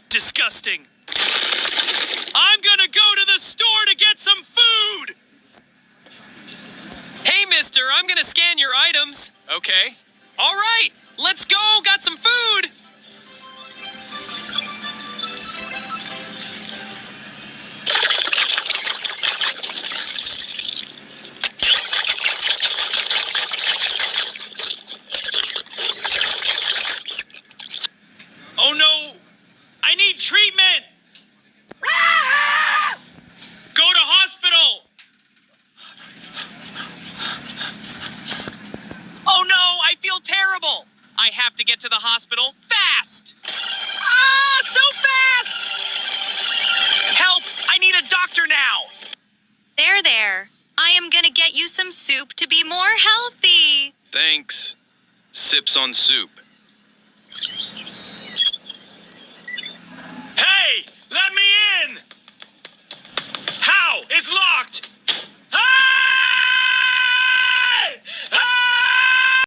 Disgusting. I'm gonna go to the store to get some food! Hey, mister, I'm gonna scan your items. Okay. All right, let's go, got some food! Oh no, I need treatment! Go to hospital! Oh no, I feel terrible! I have to get to the hospital fast! Ah, so fast! Help! I need a doctor now! There. I am gonna get you some soup to be more healthy. Thanks. Sips on soup.